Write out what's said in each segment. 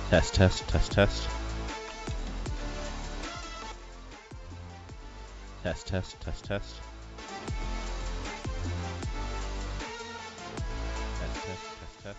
Test, test, test, test. Test, test, test, test. Test, test, test, test.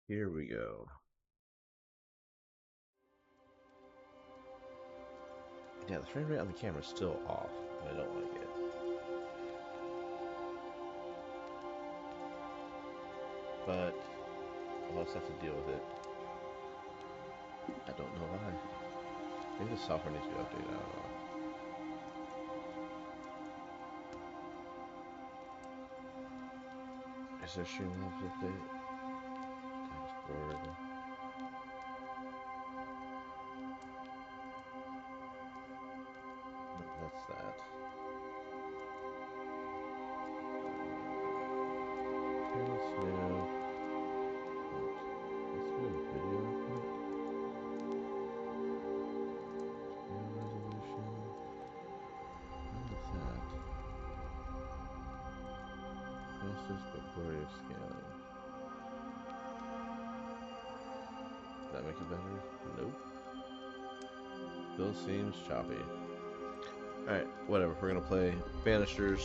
Here we go. Yeah, the frame rate on the camera is still off. I don't like it. But I'll also have to deal with it. I don't know why. Maybe the software needs to be updated. I don't know. Is there Streamlabs update? Dashboard. No, that's that. Appearance new. Let's go video output. Screen resolution. What is that? Fastest but blurry scaling. Does that make it better? Nope. Still seems choppy. Alright, whatever. We're gonna play Banishers.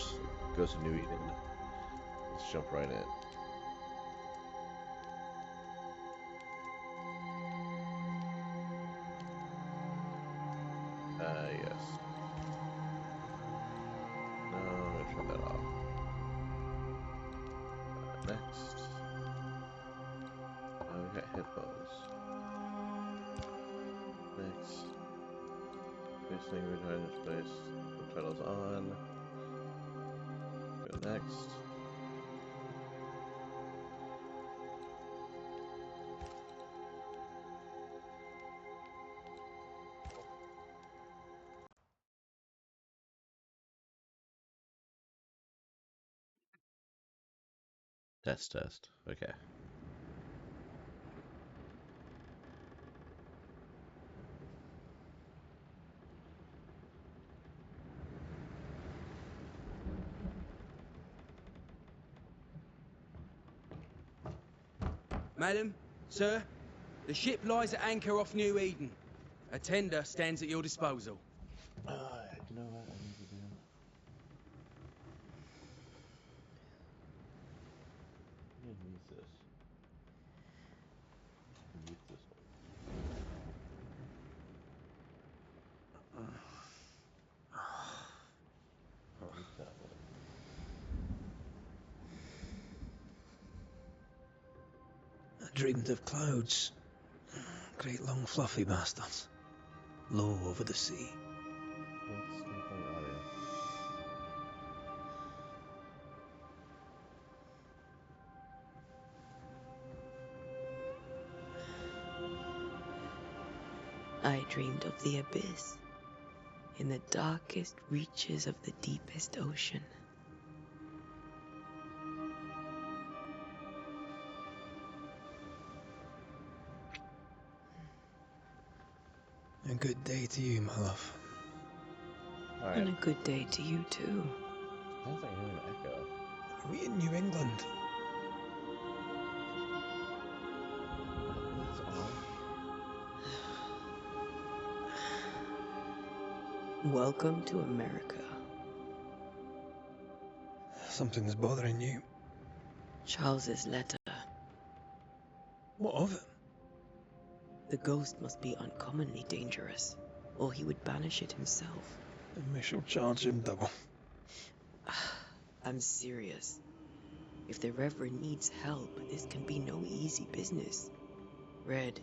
Goes to New Eden. Let's jump right in. Yes. No, I'm gonna turn that off. Next. Oh, we got headphones. Next. Facing rejoin space. Subtitles on. Go next. Test, test. Okay. Madam, sir, the ship lies at anchor off New Eden. A tender stands at your disposal. You know what I need to do? I'm gonna use this. Use this one. I'll use that one. I dreamed of clouds. Great long fluffy bastards. Low over the sea. Let's stop on audio. I dreamed of the abyss, in the darkest reaches of the deepest ocean. A good day to you, my love. Alright. And a good day to you, too. Sounds like I'm hearing an echo. Are we in New England? It's off. Welcome to America. Something's bothering you. Charles's letter. What of it? The ghost must be uncommonly dangerous, or he would banish it himself. And we shall charge him double. I'm serious. If the Reverend needs help, this can be no easy business. Red,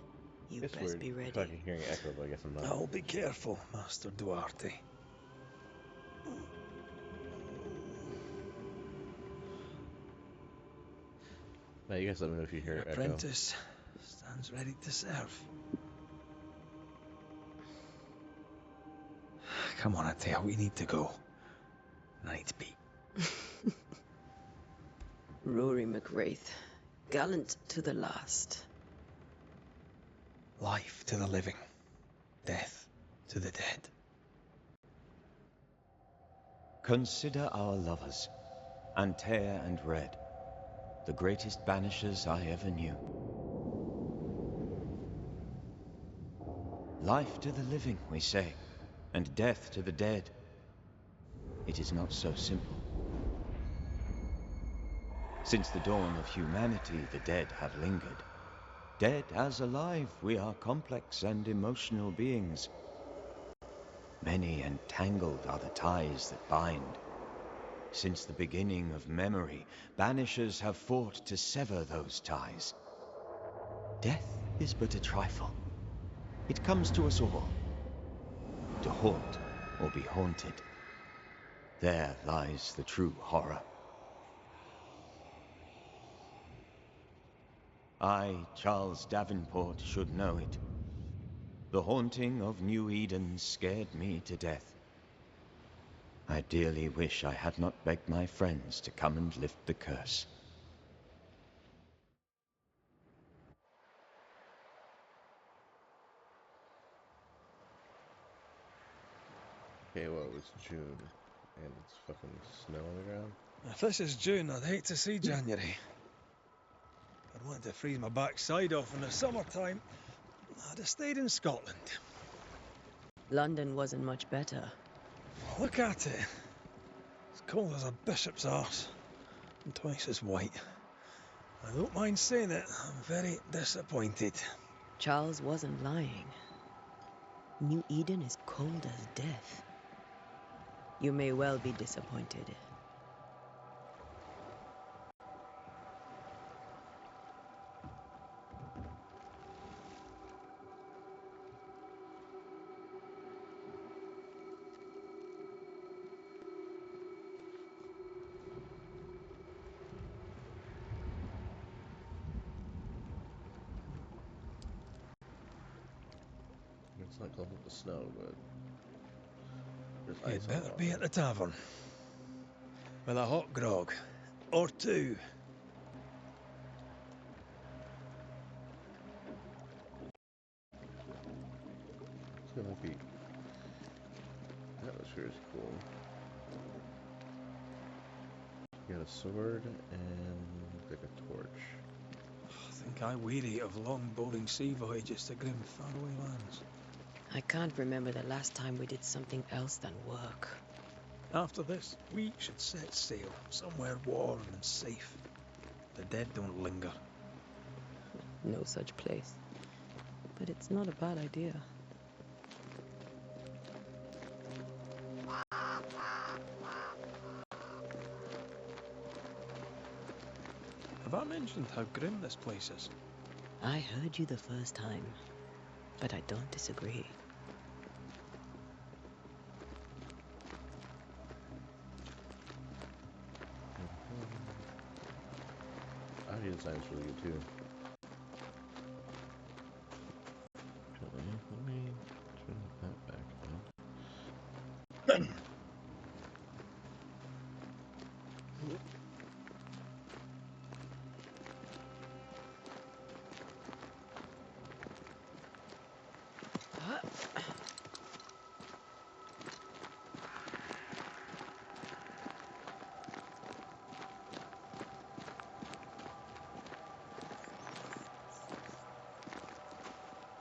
you It's best weird. be I feel like ready. I'm hearing echo, but I guess I'm not. I'll be careful, Master Duarte. Now, you guys let me know if you hear Your echo. apprentice stands ready to serve. Come on, Atea, we need to go. I need to pee. Rory McWraith, gallant to the last. Life to the living, death to the dead. Consider our lovers, Antea and Red, the greatest banishers I ever knew. Life to the living, we say, and death to the dead. It is not so simple. Since the dawn of humanity, the dead have lingered. Dead as alive, we are complex and emotional beings. Many and tangled are the ties that bind. Since the beginning of memory, banishers have fought to sever those ties. Death is but a trifle. It comes to us all. To haunt or be haunted. There lies the true horror. I, Charles Davenport, should know it. The haunting of New Eden scared me to death. I dearly wish I had not begged my friends to come and lift the curse. Okay, well, it was June, and it's fucking snow on the ground. If this is June, I'd hate to see January. I'd want to freeze my backside off in the summertime. I'd have stayed in Scotland. London wasn't much better. Look at it. As cold as a bishop's arse. And twice as white. I don't mind saying it, I'm very disappointed. Charles wasn't lying. New Eden is cold as death. You may well be disappointed. It's not cold with the snow, but there's You'd ice better all be at the tavern. With a hot grog. Or two. It's gonna be. The atmosphere is cool. You got a sword and like a torch. I think I weary of long, boring sea voyages to grim, faraway lands. I can't remember the last time we did something else than work. After this, we should set sail somewhere warm and safe. The dead don't linger. No such place. But it's not a bad idea. Have I mentioned how grim this place is? I heard you the first time, but I don't disagree. Audio design's really good too. Actually, let me turn that back on.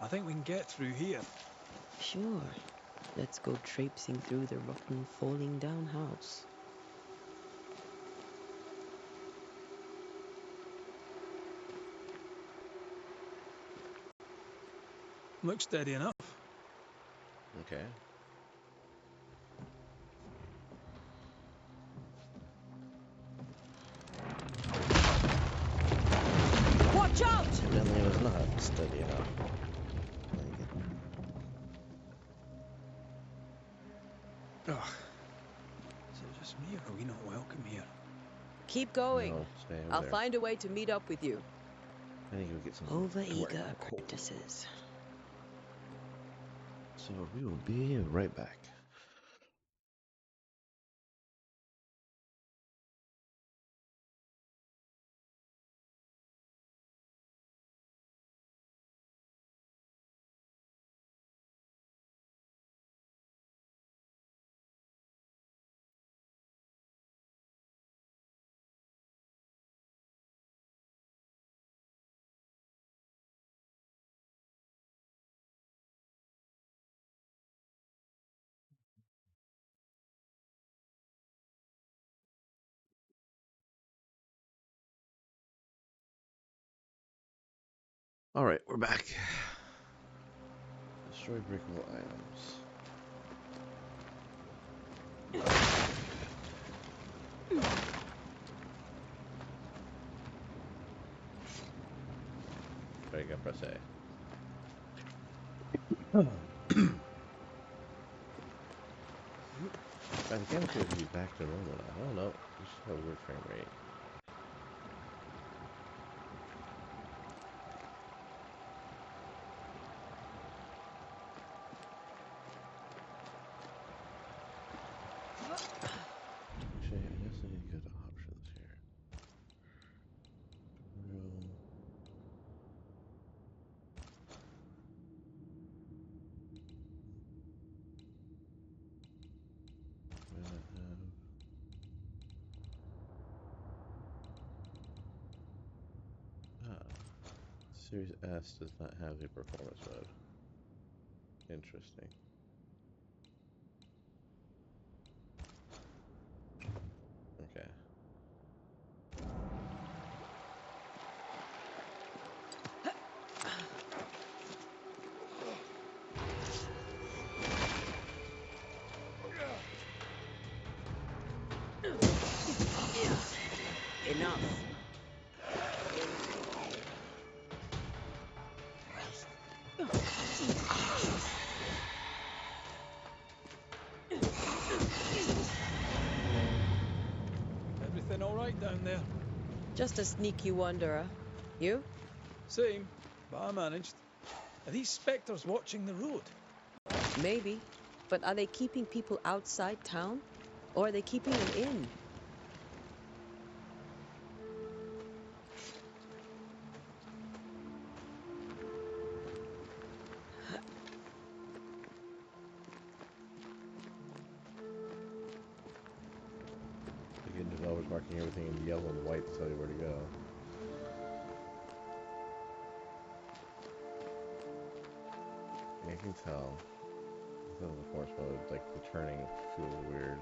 I think we can get through here. Sure, Let's go traipsing through the rotten, falling down house. Looks steady enough. Okay. Watch out! Evidently it was not steady enough. Oh, is it just me, or are we not welcome here? Keep going. No, stay over I'll there. find a way to meet up with you. I need to go get some Over-eager coal. apprentices. So we will be right back. Alright, we're back. Destroy breakable items. There you go, press A. Right, the camera appears to be back to normal now. I don't know. We just have a weird frame rate. Actually, I guess I need to go to options here. Room. Why not have... Series S does not have the performance mode. Interesting. Okay. Enough. Everything all right down there? Just a sneaky wanderer. You? Same, but I managed. Are these spectres watching the road? Maybe. But are they keeping people outside town? Or are they keeping them in? Again, developers marking everything in yellow and white to tell you where to go. Yeah, I can tell. Because of the force mode, like the turning feels weird.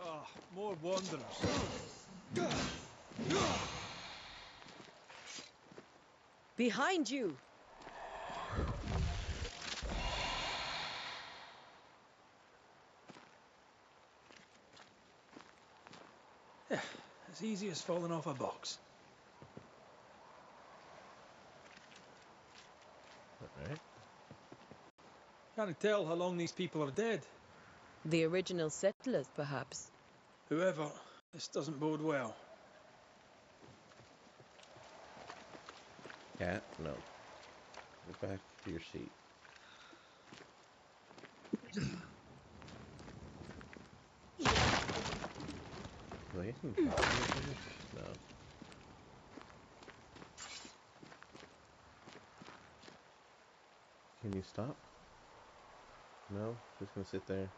Ah, more wanderers. Behind you! Yeah, as easy as falling off a box. Alright. Can't tell how long these people are dead. The original settlers, perhaps. Whoever, this doesn't bode well. Cat, no. Go back to your seat. Do I get some power? No. Can you stop? No? Just gonna sit there?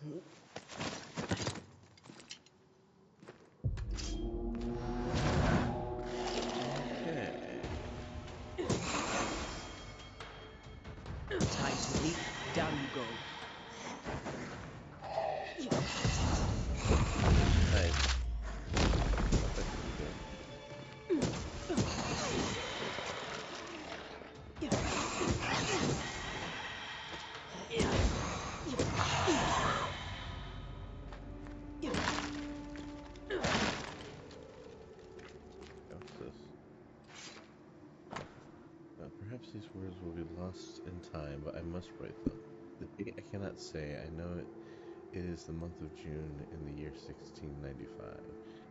Okay. Time to leap. Down you go. Nice. That's pretty good. What's this? Perhaps these words will be lost in time, but I must write them. The date I cannot say. I know it is the month of June in the year 1695.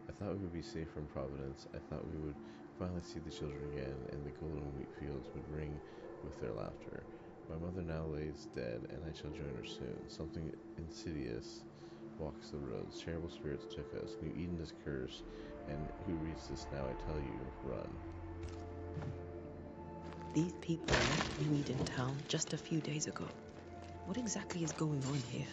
I thought we would be safe from Providence. I thought we would finally see the children again, and the golden wheat fields would ring with their laughter. My mother now lays dead, and I shall join her soon. Something insidious walks the roads. Terrible spirits took us. New Eden is cursed, and who reads this now, I tell you, run. These people left New Eden Town just a few days ago. What exactly is going on here?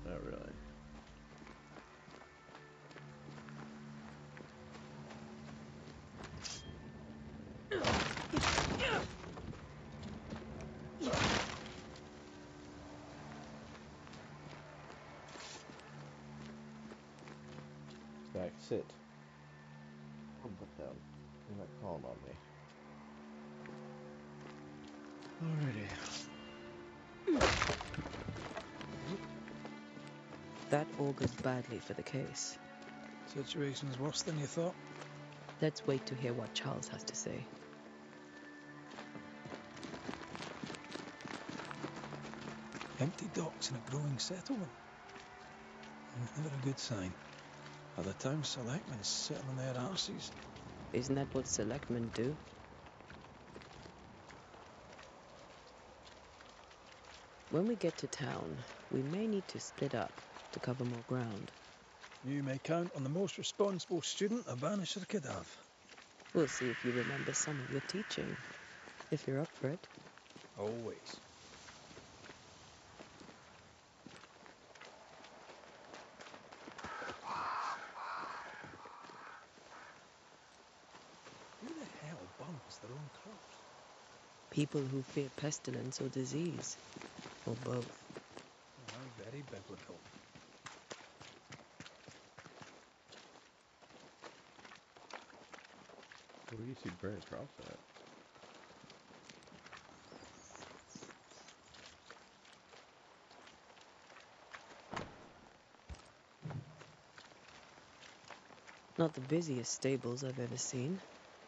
Not really. Back, sit. I'll put down. You're not calling on me. Alrighty. That augurs badly for the case. Situation's worse than you thought. Let's wait to hear what Charles has to say. Empty docks in a growing settlement. Never a good sign. Are the town selectmen sitting on their arses? Isn't that what selectmen do? When we get to town, we may need to split up to cover more ground. You may count on the most responsible student a Banisher could have. We'll see if you remember some of your teaching, if you're up for it. Always. Who the hell burns their own crops? People who fear pestilence or disease, or both. Oh, very biblical. Where do you see burnt crops at? Not the busiest stables I've ever seen.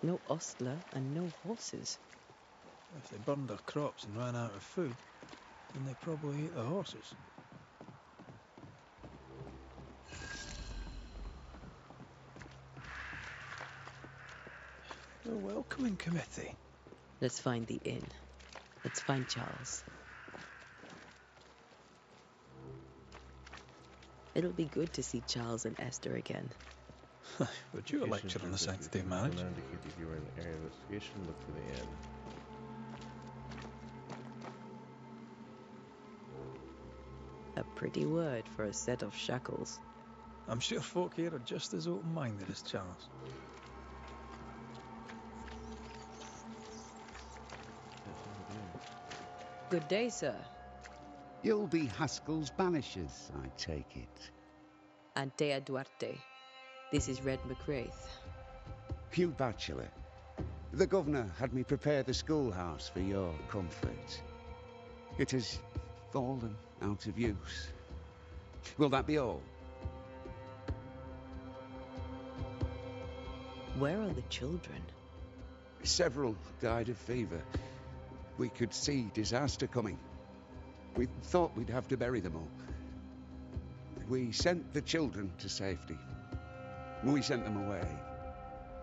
No ostler and no horses. If they burned their crops and ran out of food, then they probably ate the horses. A welcoming committee. Let's find the inn. Let's find Charles. It'll be good to see Charles and Esther again. Would you a lecture on the sanctity of marriage? If you were in the area of investigation, look for the inn. A pretty word for a set of shackles. I'm sure folk here are just as open-minded as Charles. Good day, sir. You'll be Haskell's Banishers, I take it. Antea Duarte. This is Red McWraith. Hugh Bachelor. The governor had me prepare the schoolhouse for your comfort. It has fallen out of use. Will that be all? Where are the children? Several died of fever. We could see disaster coming. We thought we'd have to bury them all. We sent the children to safety. We sent them away.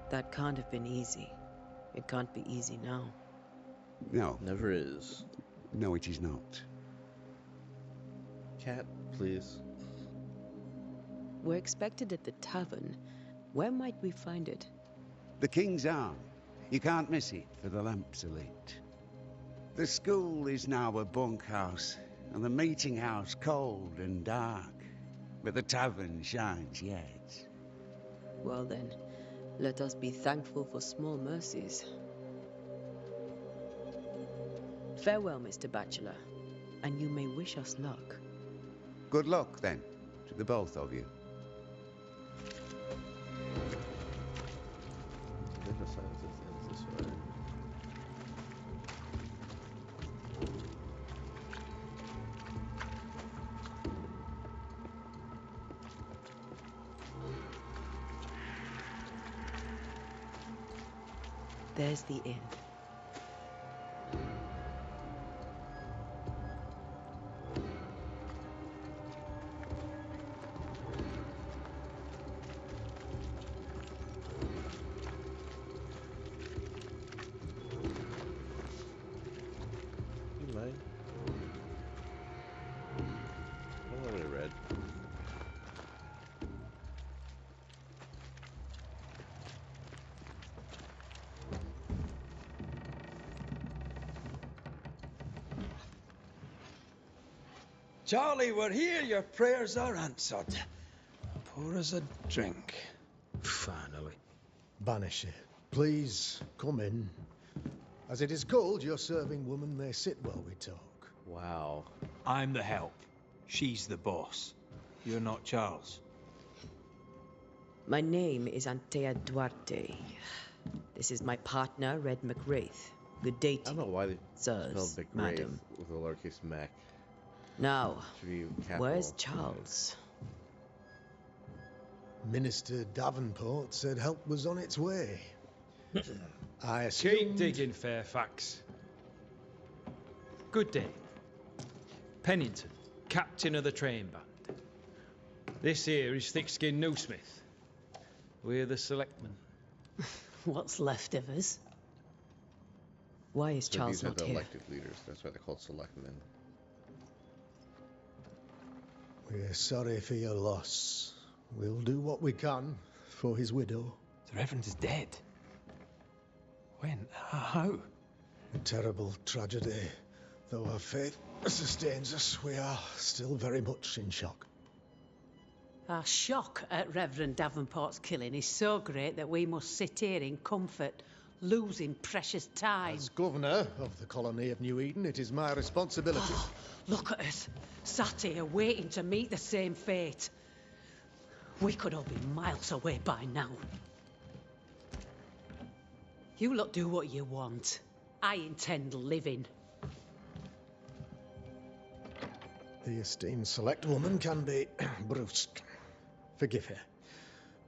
That can't have been easy. It can't be easy now. No. Never is. No, it is not. Cat, please. We're expected at the tavern. Where might we find it? The King's Arm. You can't miss it, for the lamps are lit. The school is now a bunkhouse, and the meeting house cold and dark. But the tavern shines yet. Well then, let us be thankful for small mercies. Farewell, Mr. Bachelor, and you may wish us luck. Good luck, then, to the both of you. Business ends this way. There's the inn. You mind? I don't know what I read. Charlie, we're here. Your prayers are answered. Pour us a drink. Finally. Banisher, please come in. As it is called, your serving woman may sit while we talk. Wow. I'm the help. She's the boss. You're not Charles. My name is Antea Duarte. This is my partner, Red McWraith. Good day I to don't know you, why they spelled sirs, McWraith madam. with a lowercase mac. Now, Should be capital. where's Charles? Minister Davenport said help was on its way. I assumed... Keep digging, Fairfax. Good day. Pennington, captain of the train band. This here is Thickskin Newsmith. We're the selectmen. What's left of us? Why is So Charles these are not the here? elected leaders. That's why they're called selectmen. We're sorry for your loss. We'll do what we can for his widow. The Reverend is dead. When? How? A terrible tragedy. Though our faith sustains us, we are still very much in shock. Our shock at Reverend Davenport's killing is so great that we must sit here in comfort, losing precious time. As governor of the colony of New Eden, it is my responsibility. Look at us, sat here waiting to meet the same fate. We could all be miles away by now. You lot do what you want. I intend living. The esteemed select woman can be brusque. Forgive her.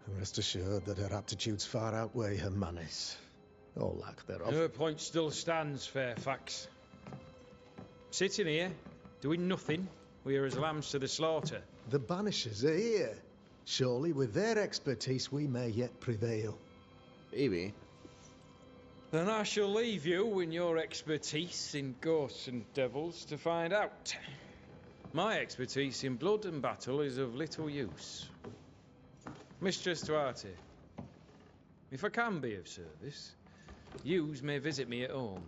And rest assured that her aptitudes far outweigh her manners. Or lack thereof. Her point still stands, Fairfax. Sitting here, doing nothing, we are as lambs to the slaughter. The Banishers are here. Surely with their expertise we may yet prevail. Maybe. Then I shall leave you in your expertise in ghosts and devils to find out. My expertise in blood and battle is of little use. Mistress Duarte, if I can be of service, yous may visit me at home.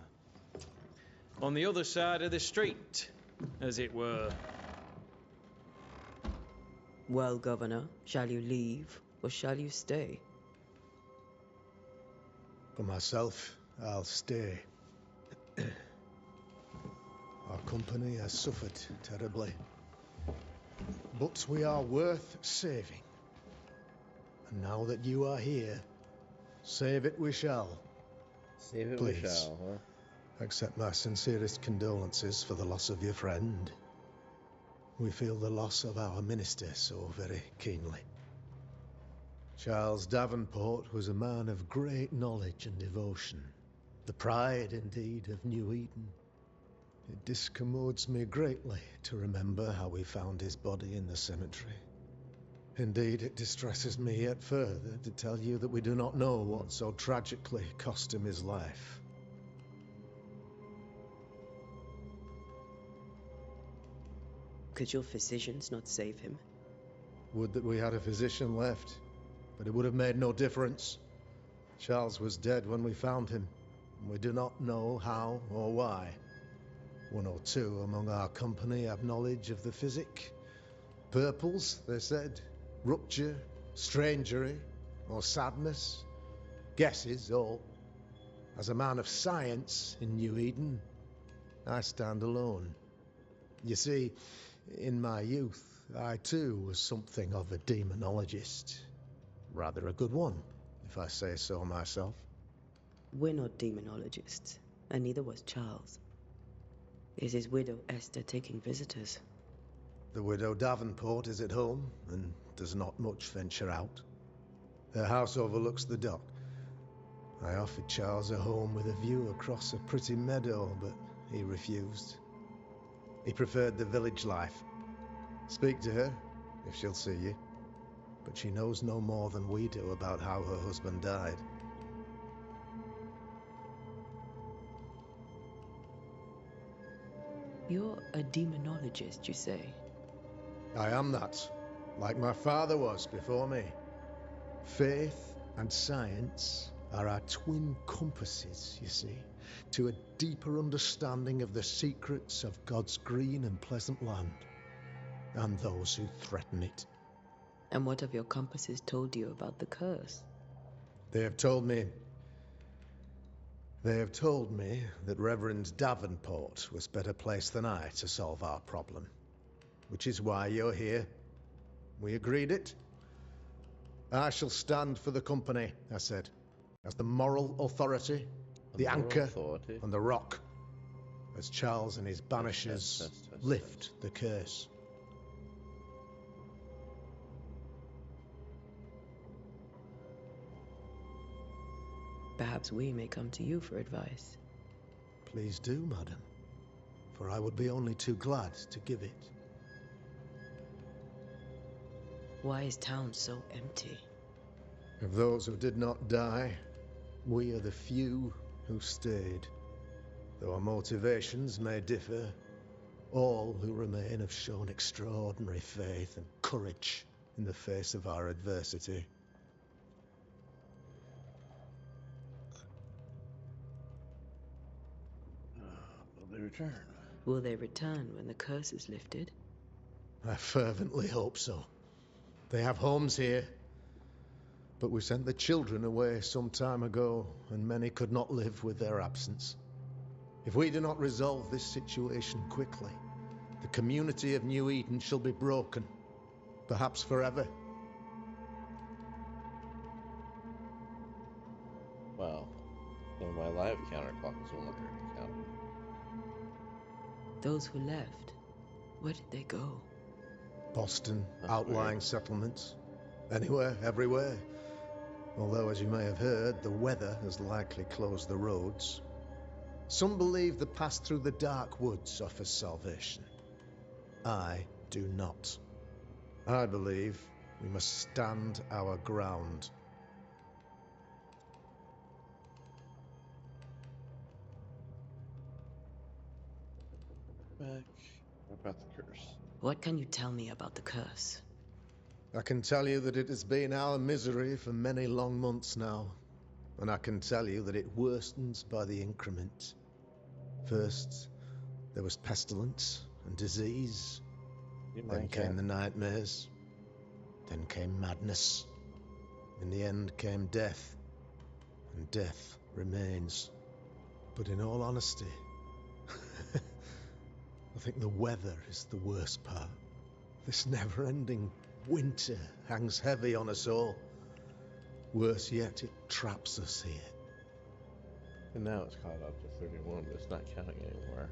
On the other side of the street, as it were. Well, Governor, shall you leave or shall you stay? For myself, I'll stay. Our company has suffered terribly. But we are worth saving. And now that you are here, save it we shall. Save it we Please. shall, huh? Accept my sincerest condolences for the loss of your friend. We feel the loss of our minister so very keenly. Charles Davenport was a man of great knowledge and devotion, the pride, indeed, of New Eden. It discommodes me greatly to remember how we found his body in the cemetery. Indeed, it distresses me yet further to tell you that we do not know what so tragically cost him his life. Could your physicians not save him? Would that we had a physician left, but it would have made no difference. Charles was dead when we found him, and we do not know how or why. One or two among our company have knowledge of the physic. Purples, they said, rupture, strangery, or sadness. Guesses, all. As a man of science in New Eden, I stand alone. You see, in my youth, I too was something of a demonologist. Rather a good one, if I say so myself. We're not demonologists, and neither was Charles. Is his widow Esther taking visitors? The widow Davenport is at home, and does not much venture out. Her house overlooks the dock. I offered Charles a home with a view across a pretty meadow, but he refused. He preferred the village life. Speak to her, if she'll see you. But she knows no more than we do about how her husband died. You're a demonologist, you say? I am that, like my father was before me. Faith and science are our twin compasses, you see, to a deeper understanding of the secrets of God's green and pleasant land, and those who threaten it. And what have your compasses told you about the curse? They have told me that Reverend Davenport was better placed than I to solve our problem. Which is why you're here. We agreed it. I shall stand for the company, I said, as the moral authority, the anchor, and the rock, as Charles and his Banishers lift the curse. Perhaps we may come to you for advice. Please do, madam, for I would be only too glad to give it. Why is town so empty? Of those who did not die, we are the few who stayed. Though our motivations may differ, all who remain have shown extraordinary faith and courage in the face of our adversity. Will they return? Will they return when the curse is lifted? I fervently hope so. They have homes here, but we sent the children away some time ago, and many could not live with their absence. If we do not resolve this situation quickly, the community of New Eden shall be broken, perhaps forever. Well, so my live counterclock is no longer counting. Those who left, where did they go? Boston, That's outlying weird. settlements, anywhere, everywhere. Although, as you may have heard, the weather has likely closed the roads. Some believe the path through the dark woods offers salvation. I do not. I believe we must stand our ground. Back. What about the curse? What can you tell me about the curse? I can tell you that it has been our misery for many long months now, and I can tell you that it worsens by the increment. First, there was pestilence and disease. Then came the nightmares. Then came madness. In the end came death. And death remains. But in all honesty, I think the weather is the worst part. This never-ending winter hangs heavy on us all. Worse yet, it traps us here. And now it's caught up to 31, but it's not counting anymore.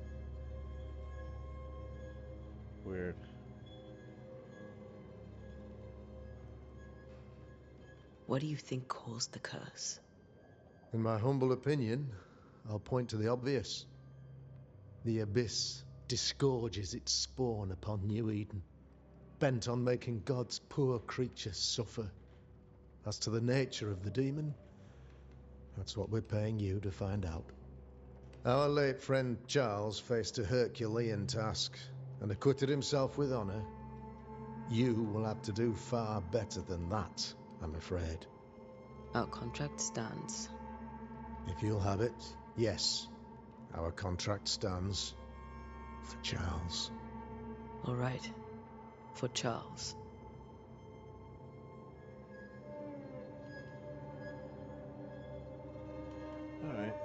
Weird. What do you think caused the curse? In my humble opinion, I'll point to the obvious. The abyss disgorges its spawn upon New Eden, bent on making God's poor creatures suffer. As to the nature of the demon, that's what we're paying you to find out. Our late friend Charles faced a Herculean task and acquitted himself with honor. You will have to do far better than that, I'm afraid. Our contract stands. If you'll have it, yes, our contract stands for Charles. All right. For Charles. Alright.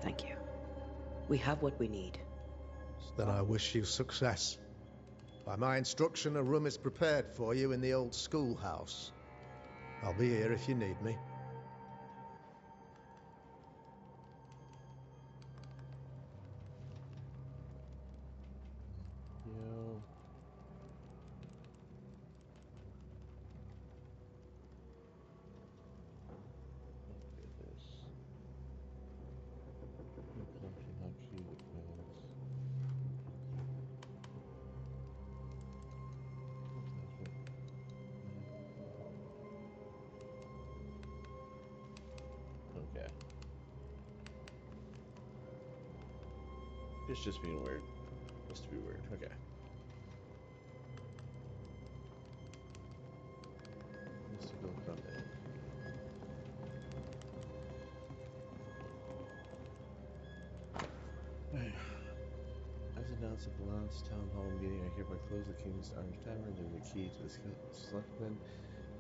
Thank you. We have what we need. Then I wish you success. By my instruction, a room is prepared for you in the old schoolhouse. I'll be here if you need me. Yo. Okay. It's just being weird. Just to be weird. Okay. Mystical come in. As announced at the last town hall meeting, I hereby close the King's Orange Tavern, leaving the key to the selectmen.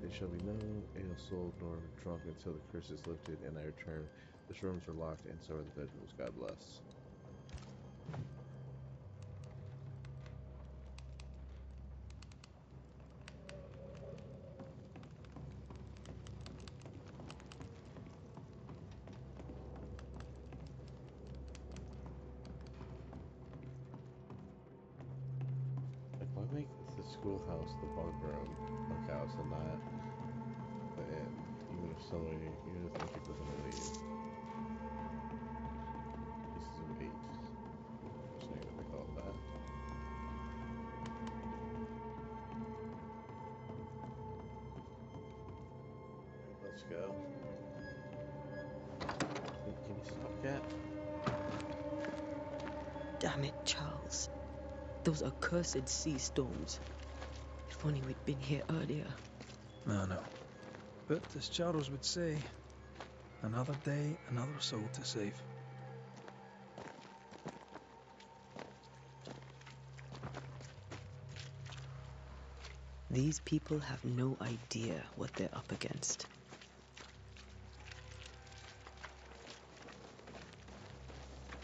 They shall be no ale sold nor drunk until the curse is lifted and I return. The rooms are locked and so are the bedrooms. God bless. Like, why make the schoolhouse the bunkhouse and not the inn? Even if people are gonna leave. Pieces of 8. Just name what they call that. Alright, let's go. Can you stop, cat? Damn it, Charles. Those accursed sea storms. If only we'd been here earlier. No. But as Charles would say, another day, another soul to save. These people have no idea what they're up against.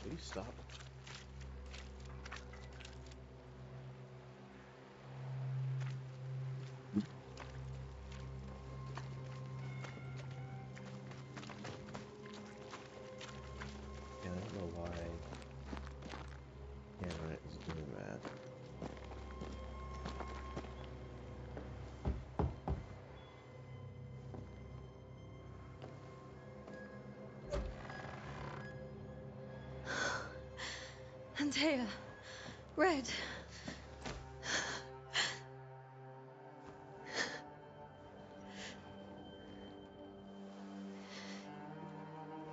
Will you stop? Yeah, I don't know why Cameron is doing that. Antea, Red.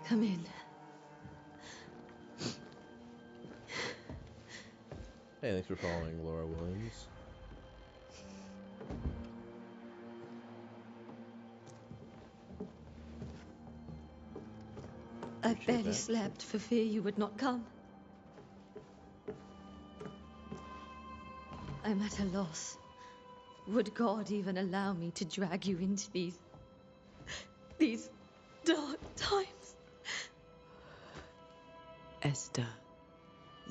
Come in. Hey, thanks for following, Laura Williams. I Appreciate barely that. slept for fear you would not come. I'm at a loss. Would God even allow me to drag you into these dark times? Esther,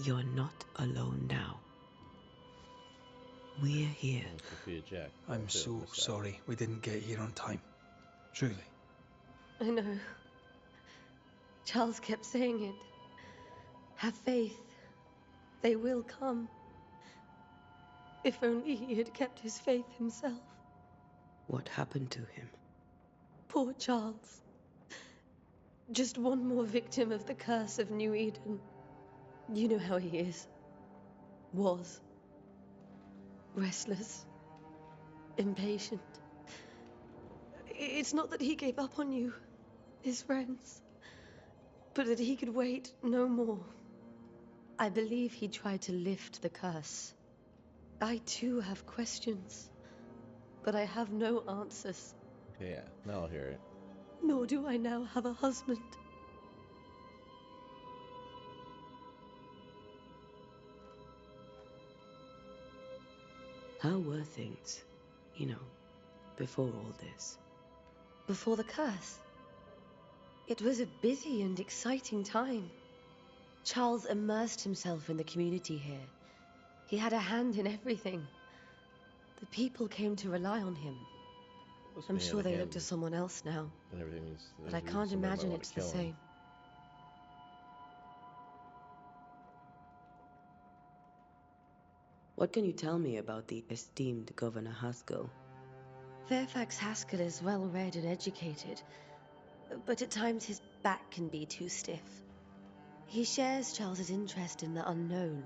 you're not alone now. We're here. Sophia Jack. I'm so sorry we didn't get here on time. Truly. I know. Charles kept saying it. Have faith. They will come. If only he had kept his faith himself. What happened to him? Poor Charles. Just one more victim of the curse of New Eden. You know how he is. Was. Restless. Impatient. It's not that he gave up on you, his friends, but that he could wait no more. I believe he tried to lift the curse. I too have questions, but I have no answers. Yeah, now I'll hear it. Nor do I now have a husband. How were things, before all this? Before the curse, it was a busy and exciting time. Charles immersed himself in the community here. He had a hand in everything. The people came to rely on him. I'm sure they look to someone else now, And everything means but I can't imagine it's the same. What can you tell me about the esteemed Governor Haskell? Fairfax Haskell is well read and educated, but at times his back can be too stiff. He shares Charles's interest in the unknown,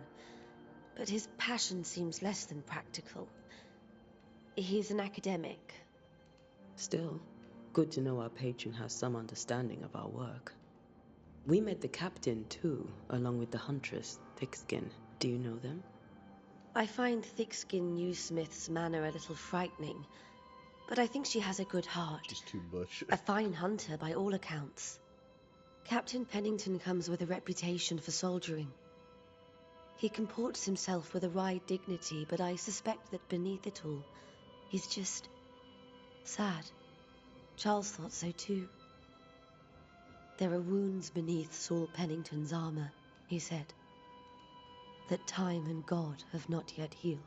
but his passion seems less than practical. He's an academic. Still, good to know our patron has some understanding of our work. We met the captain, too, along with the huntress, Thickskin. Do you know them? I find Thickskin Newsmith's manner a little frightening, but I think she has a good heart. She's too much. A fine hunter by all accounts. Captain Pennington comes with a reputation for soldiering. He comports himself with a wry dignity, but I suspect that beneath it all, he's just sad. Charles thought so too. There are wounds beneath Saul Pennington's armor, he said, that time and God have not yet healed.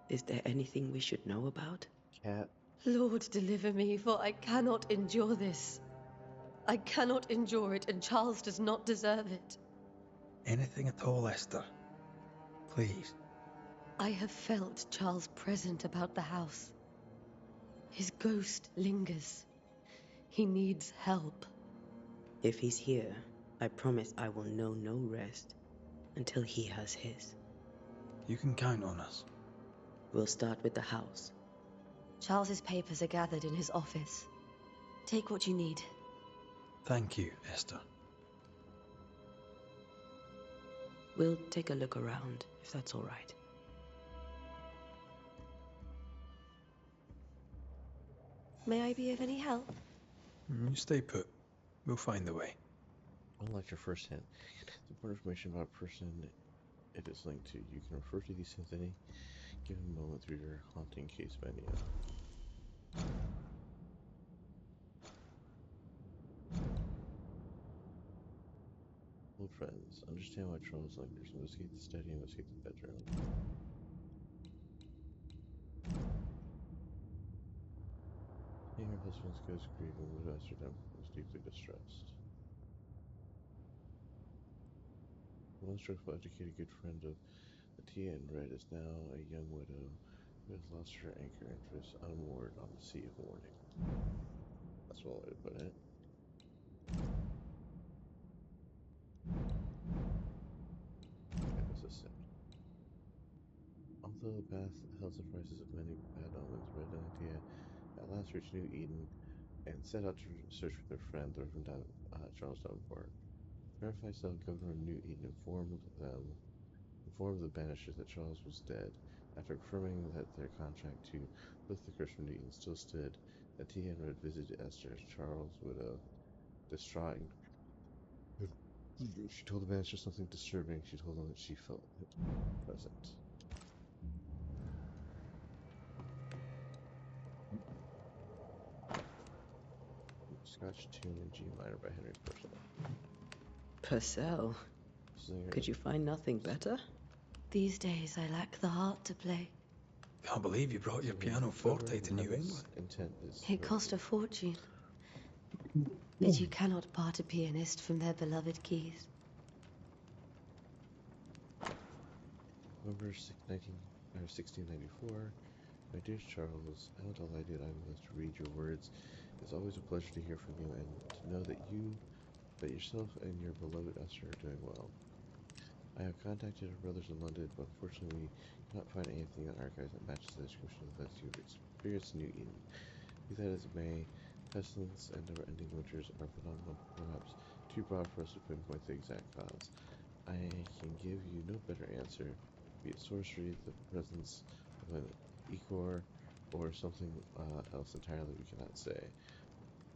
Is there anything we should know about? Cat. Lord, deliver me, for I cannot endure this. I cannot endure it, and Charles does not deserve it. Anything at all, Esther. Please. I have felt Charles present about the house. His ghost lingers. He needs help. If he's here, I promise I will know no rest until he has his. You can count on us. We'll start with the house. Charles's papers are gathered in his office. Take what you need. Thank you, Esther. We'll take a look around, if that's all right. May I be of any help? You stay put. We'll find the way. Unlike your first hint, the more information about a person it is linked to. You can refer to these hints at any given moment through your haunting case menu. Old friends, understand why Charles lingers. Investigate the study, investigate the bedroom. Seeing her husband's ghost grieving, Widow Amsterdam was deeply distressed. The once truthful, educated good friend of Tia and Red is now a young widow who has lost her anchor and drifts unmoored on the sea of mourning. That's one way to put it. What does this say? Although the path held surprises of many bad omens, Red and Tia at last reached New Eden and set out to search for their friend, the Reverend Charles Davenport. Terrified self Governor of New Eden informed the Banishers that Charles was dead. After confirming that their contract to lift the curse from New Eden still stood, that Tia and Red visited Esther, Charles' widow, distraught She told the Banishers something disturbing. She told them that she felt it present. Scotch Tune in G minor by Henry Purcell. Purcell? Could you find nothing better? These days I lack the heart to play. Can't believe you brought your pianoforte to New England. It cost a fortune. But you cannot part a pianist from their beloved keys. November 1694. My dear Charles, how delighted I was to read your words. It's always a pleasure to hear from you and to know that yourself and your beloved Esther are doing well. I have contacted our brothers in London, but unfortunately we cannot find anything in the archives that matches the description of events you've experienced in New Eden. Be that as it may, pestilence and never-ending winters are phenomenon perhaps too broad for us to pinpoint the exact cause. I can give you no better answer, be it sorcery, the presence of an ichor, or something else entirely we cannot say.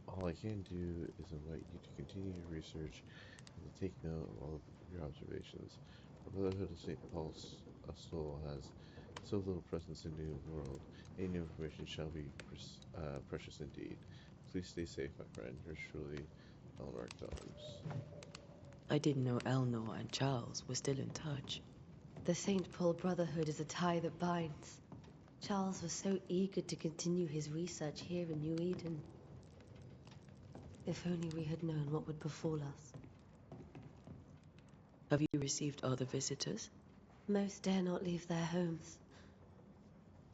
All I can do is invite you to continue your research and to take note of all of your observations. The Brotherhood of St. Paul's Soul has so little presence in the New World. Any new information shall be precious indeed. Please stay safe, my friend. Yours truly, Eleanor Combs. I didn't know Eleanor and Charles were still in touch. The St. Paul Brotherhood is a tie that binds. Charles was so eager to continue his research here in New Eden. If only we had known what would befall us. Have you received other visitors? Most dare not leave their homes.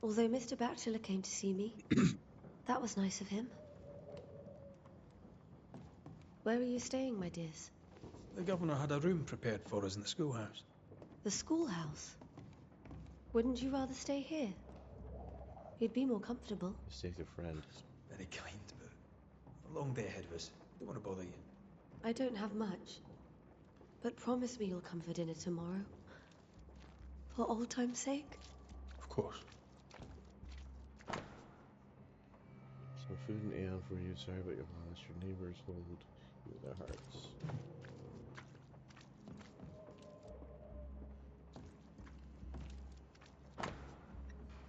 Although Mr. Bachelor came to see me. That was nice of him. Where are you staying, my dears? The governor had a room prepared for us in the schoolhouse. The schoolhouse? Wouldn't you rather stay here? You'd be more comfortable. Stay's a friend. Very kind, but a long day ahead of us. Don't want to bother you. I don't have much. But promise me you'll come for dinner tomorrow. For old time's sake. Of course. Some food and ale for you. Sorry about your loss. Your neighbors hold you in their hearts.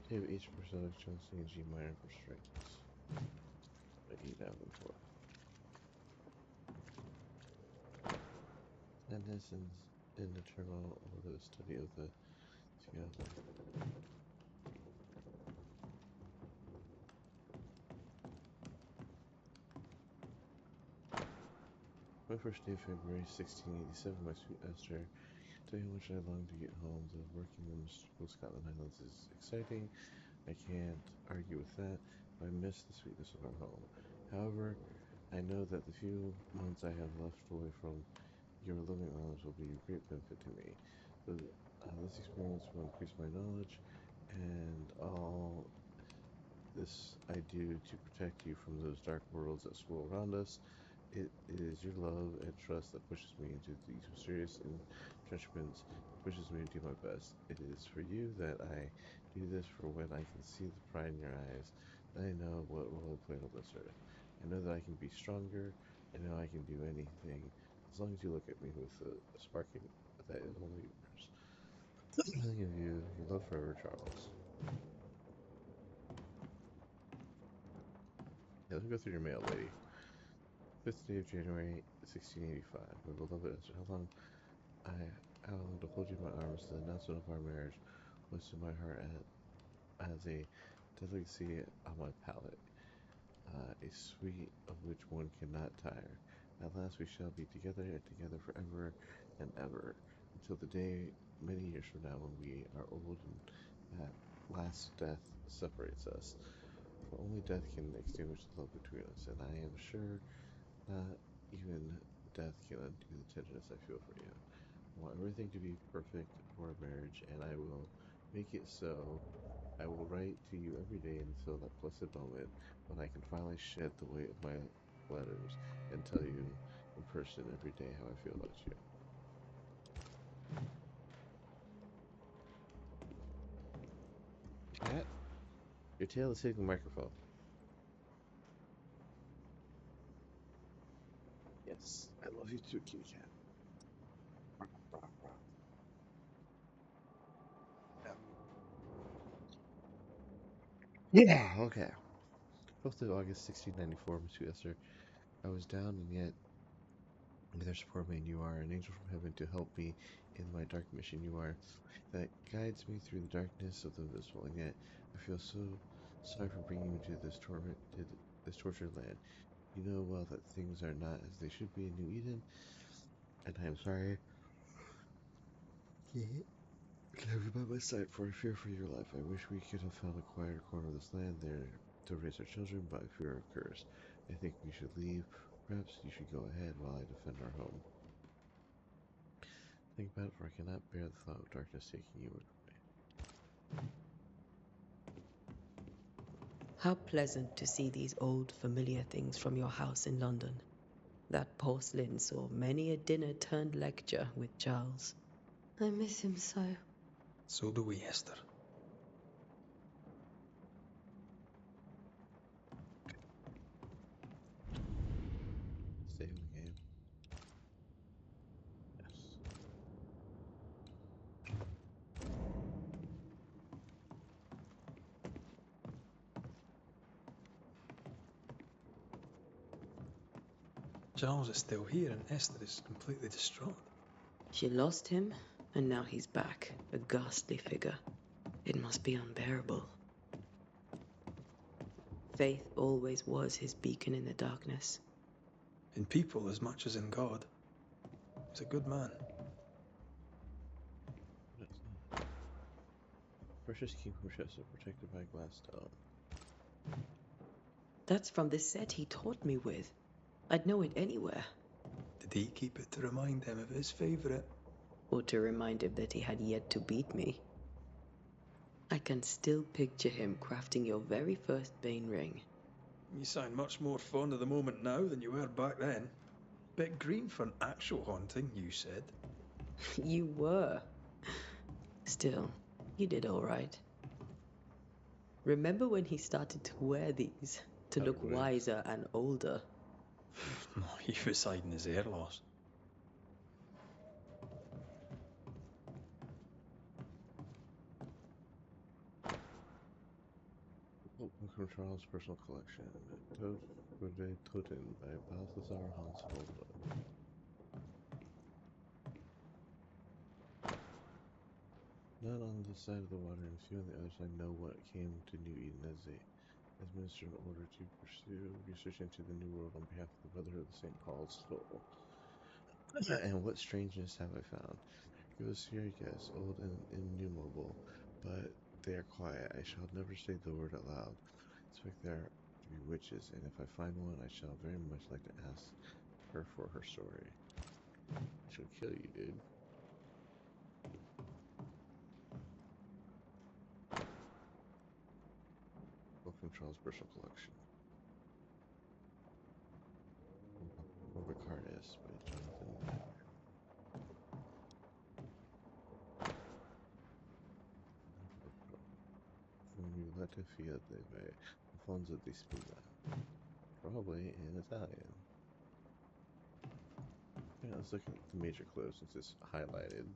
Give each person a chance in G minor for strengths. 8,004. Sadness in eternal order, the study of the together. My first day, February 1687, my sweet Esther. Day in which I long to get home. The work in the mystical Scotland Highlands is exciting. I can't argue with that, but I miss the sweetness of our home. However, I know that the few months I have left away from your loving arms will be a great benefit to me. This experience will increase my knowledge, and all this I do to protect you from those dark worlds that swirl around us. It is your love and trust that pushes me into these mysterious entrenchments, pushes me to do my best. It is for you that I do this, for when I can see the pride in your eyes, then I know what role I play on this earth. I know that I can be stronger. I know I can do anything, as long as you look at me with a sparking that is only yours. Feeling of you, your love forever, Charles. Yeah, let me go through your mail, lady. 5th day of January, 1685. My beloved Esther, how long to hold you in my arms. The announcement of our marriage was to my heart as a delicacy on my palate, a sweet of which one cannot tire. At last we shall be together and together forever and ever, until the day many years from now when we are old and at last death separates us. For only death can extinguish the love between us, and I am sure not even death can undo the tenderness I feel for you. I want everything to be perfect for our marriage, and I will make it so. I will write to you every day until that blessed moment when I can finally shed the weight of my letters and tell you in person every day how I feel about you. Cat, your tail is hitting the microphone. Yes, I love you too, kitty cat. Yeah, okay. 12th of August, 1694, Monsieur Esther. I was down, and yet there support me, and you are an angel from heaven to help me in my dark mission. You are that guides me through the darkness of the invisible, and yet I feel so sorry for bringing you to this tortured land. You know well that things are not as they should be in New Eden, and I am sorry. Have you by my side, for I fear for your life. I wish we could have found a quieter corner of this land there to raise our children, but I fear a curse. I think we should leave. Perhaps you should go ahead while I defend our home. Think about it, for I cannot bear the thought of darkness taking you away. How pleasant to see these old familiar things from your house in London. That porcelain saw many a dinner turned lecture with Charles. I miss him so. So do we, Esther. Saving the game. Yes. Charles is still here and Esther is completely distraught. She lost him, and now he's back, a ghastly figure. It must be unbearable. Faith always was his beacon in the darkness. In people as much as in God. He's a good man. Precious King Chester, protected by glass stone. That's from the set he taught me with. I'd know it anywhere. Did he keep it to remind him of his favourite? Or to remind him that he had yet to beat me. I can still picture him crafting your very first Bane ring. You sound much more fond of the moment now than you were back then. Bit green for an actual haunting, you said. You were. Still, you did all right. Remember when he started to wear these to look wiser and older? No, he was hiding his hair loss. From Charles' personal collection. Toten by Balthazar Hans Holbein. None on this side of the water and few on the other side know what came to New Eden as minister in order to pursue research into the New World on behalf of the Brotherhood of St. Paul's Soul. And what strangeness have I found? Ghosts here, yes, old and innumerable, but they are quiet. I shall never say the word aloud. I expect there to be witches, and if I find one, I shall very much like to ask her for her story. She'll kill you, dude. Book from Charles' personal collection. Ricardus by Jonathan Mayer. Formuletta Fiat by Alfonso di Spina. Probably in Italian. Yeah, let's look at the major clues since it's highlighted.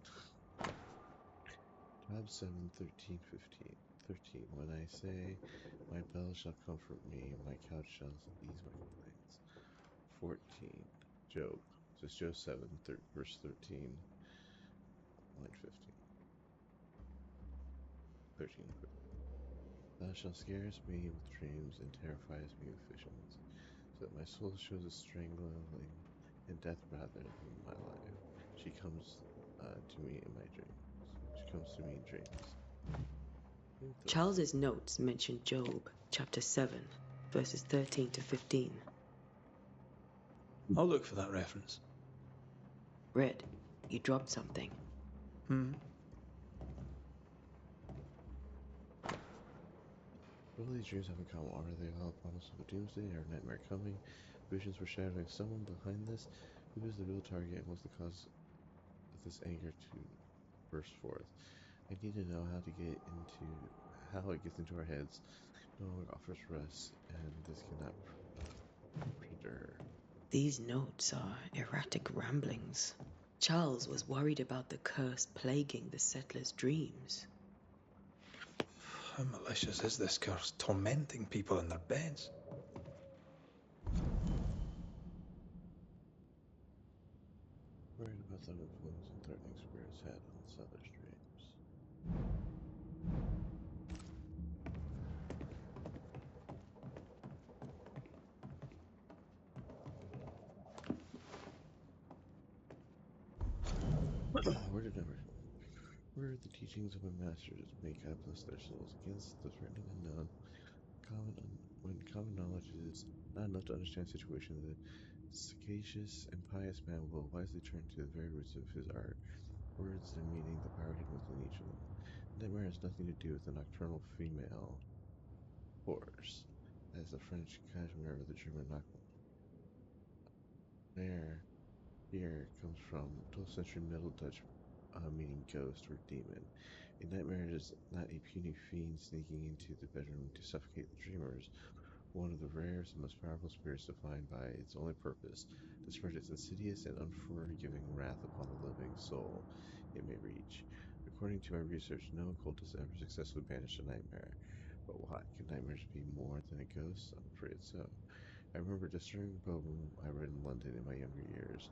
Tab 7, 13, 15. 13. When I say, my bell shall comfort me, my couch shall ease my complaints. 14. Job. This is Job 7, verse 13, line 15. 13. Thou shalt scares me with dreams, and terrifies me with visions, so that my soul shows a strangling in death rather than my life. She comes to me in my dreams. She comes to me in dreams. Charles's notes mention Job, chapter 7, verses 13 to 15. I'll look for that reference. Red, you dropped something. What do these dreams have in common? Are they all a promise of a doomsday or a nightmare coming? Visions foreshadowing someone behind this? Who is the real target, and what's the cause of this anger to burst forth? I need to know how it gets into our heads. No longer offers rest, and this cannot perdure. These notes are erratic ramblings. Charles was worried about the curse plaguing the settlers' dreams. How malicious is this curse, tormenting people in their beds? Worried about the influence and threatening spirits had on the southern streams. Where the teachings of my masters may God bless their souls against the threatening unknown. When common knowledge is not enough to understand a situation, the sagacious and pious man will wisely turn to the very roots of his art, words and meaning, the power hidden within each of them. Nightmare has nothing to do with the nocturnal female horse, as the French cashmere or the German Nachtmare here comes from 12th century Middle Dutch meaning ghost or demon. A nightmare is not a puny fiend sneaking into the bedroom to suffocate the dreamers, one of the rarest and most powerful spirits defined by its only purpose, to spread its insidious and unforgiving wrath upon the living soul it may reach. According to my research, no occultist ever successfully banished a nightmare. But why? Can nightmares be more than a ghost? I'm afraid so. I remember a disturbing poem I read in London in my younger years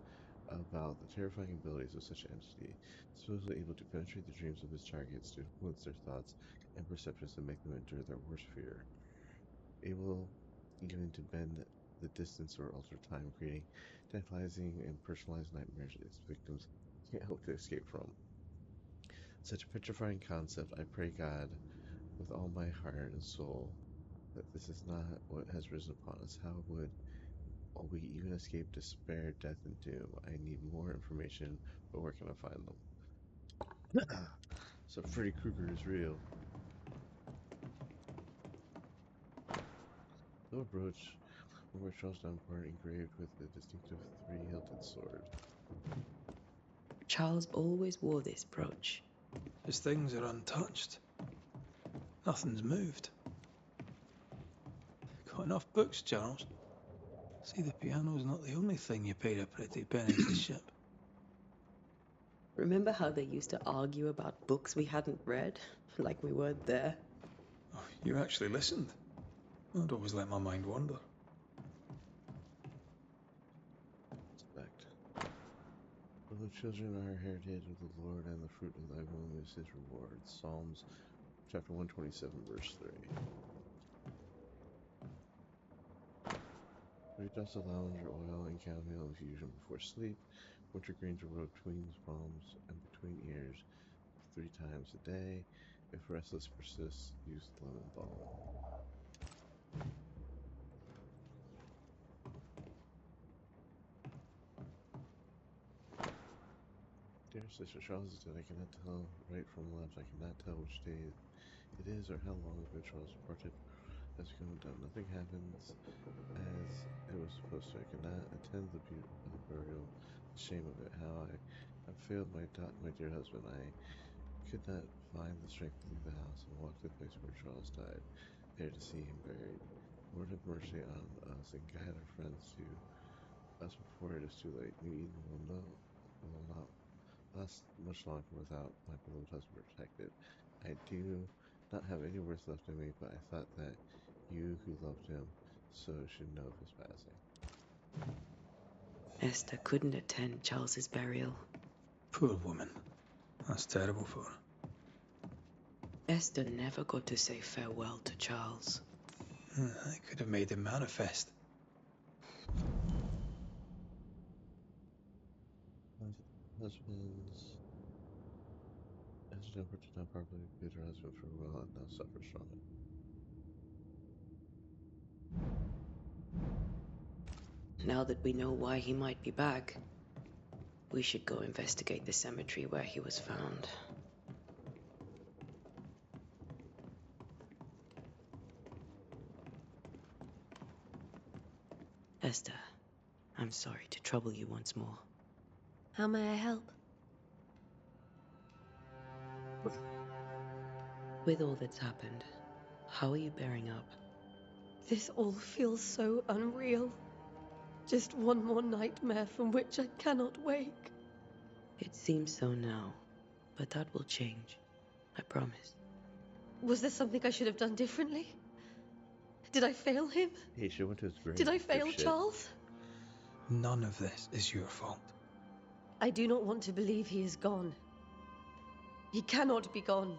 about the terrifying abilities of such an entity, supposedly able to penetrate the dreams of its targets to influence their thoughts and perceptions and make them endure their worst fear. Able even to bend the distance or alter time, creating tantalizing and personalized nightmares its victims can't hope to escape from. Such a petrifying concept, I pray God with all my heart and soul that this is not what has risen upon us. How would we even escape despair, death, and doom? I need more information, but where can I find them? So Freddy Krueger is real. No brooch, over Charles Davenport engraved with a distinctive three-hilted sword. Charles always wore this brooch. His things are untouched. Nothing's moved. Got enough books, Charles. See, the piano's not the only thing you paid a pretty penny to ship. Remember how they used to argue about books we hadn't read? Like we weren't there? Oh, you actually listened. I'd always let my mind wander. Respect. For the children are a heritage of the Lord, and the fruit of thy womb is his reward. Psalms chapter 127, verse 3. 3 drops of lavender oil and chamomile infusion before sleep. Wintergreen to rub between palms and between ears 3 times a day. If restless persists, use lemon balm. Dear Sister, Charles is dead. I cannot tell right from left. I cannot tell which day it is or how long ago Charles departed has become done. Nothing happens as it was supposed to. I cannot attend the burial. The shame of it. How I have failed my dear husband. I could not find the strength to leave the house and walk to the place where Charles died, there to see him buried. Lord have mercy on us and guide our friends to us before it is too late. New Eden will not last much longer without my beloved husband protected. I do not have any worth left in me, but I thought that you who loved him so should know of his passing. Esther couldn't attend Charles's burial. Poor woman. That's terrible for her. Esther never got to say farewell to Charles. I could have made him manifest. Husbands. As Jennifer did not properly bid her husband farewell and now suffers from it. Now that we know why he might be back, we should go investigate the cemetery where he was found. Esther, I'm sorry to trouble you once more. How may I help? With all that's happened, how are you bearing up? This all feels so unreal. Just one more nightmare from which I cannot wake. It seems so now, but that will change. I promise. Was there something I should have done differently? Did I fail him? Hey, she went to his grave. Did I fail dipshit. Charles? None of this is your fault. I do not want to believe he is gone. He cannot be gone.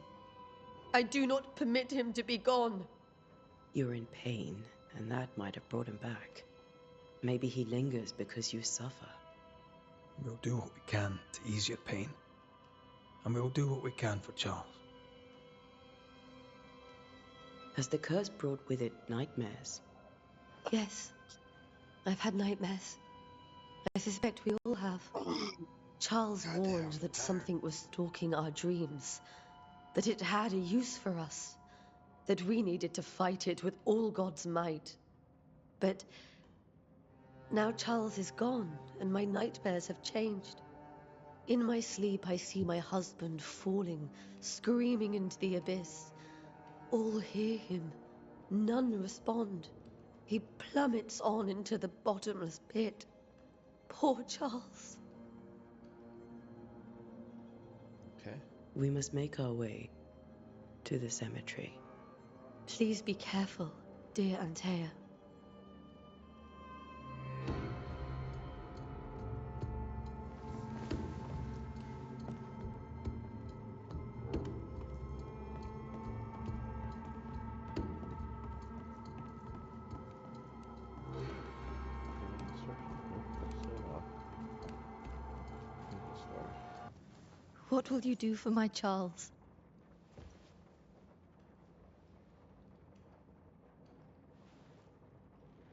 I do not permit him to be gone. You're in pain, and that might have brought him back. Maybe he lingers because you suffer. We'll do what we can to ease your pain. And we'll do what we can for Charles. Has the curse brought with it nightmares? Yes. I've had nightmares. I suspect we all have. Charles warned that something was stalking our dreams, that it had a use for us, that we needed to fight it with all God's might. But now Charles is gone, and my nightmares have changed. In my sleep, I see my husband falling, screaming into the abyss. All hear him. None respond. He plummets on into the bottomless pit. Poor Charles. Okay. We must make our way to the cemetery. Please be careful, dear Antea. What will you do for my Charles?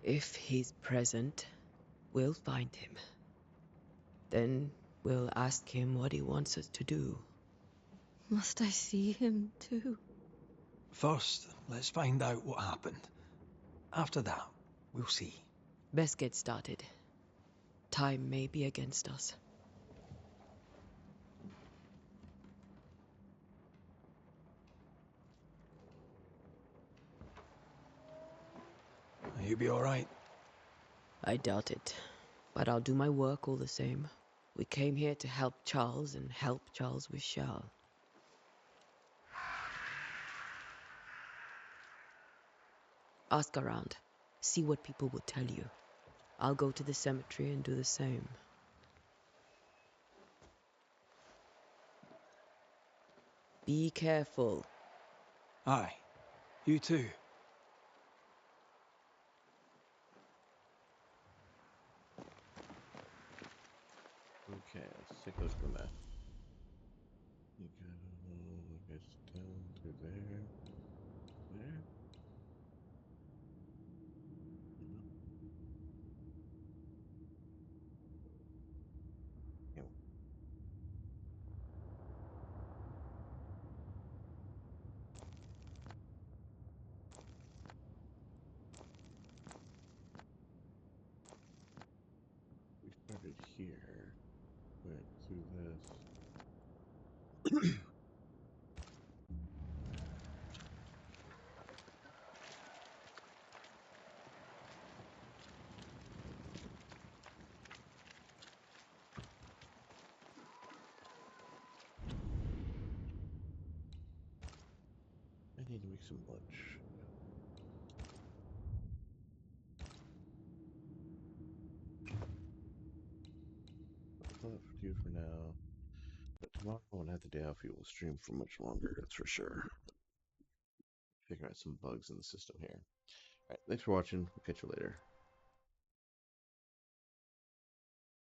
If he's present, we'll find him. Then we'll ask him what he wants us to do. Must I see him too? First, let's find out what happened. After that, we'll see. Best get started. Time may be against us. You'll be all right. I doubt it, but I'll do my work all the same. We came here to help Charles, and help Charles we shall. Ask around. See what people will tell you. I'll go to the cemetery and do the same. Be careful. Aye. You too. Okay, let's take a look at the map. You go, I guess, down through there. There. Ew. We started here, went through this. I need to make some lunch. I'll do for now. But tomorrow, when I have the day off, we will stream for much longer, that's for sure. Figure out some bugs in the system here. Alright, thanks for watching. We'll catch you later.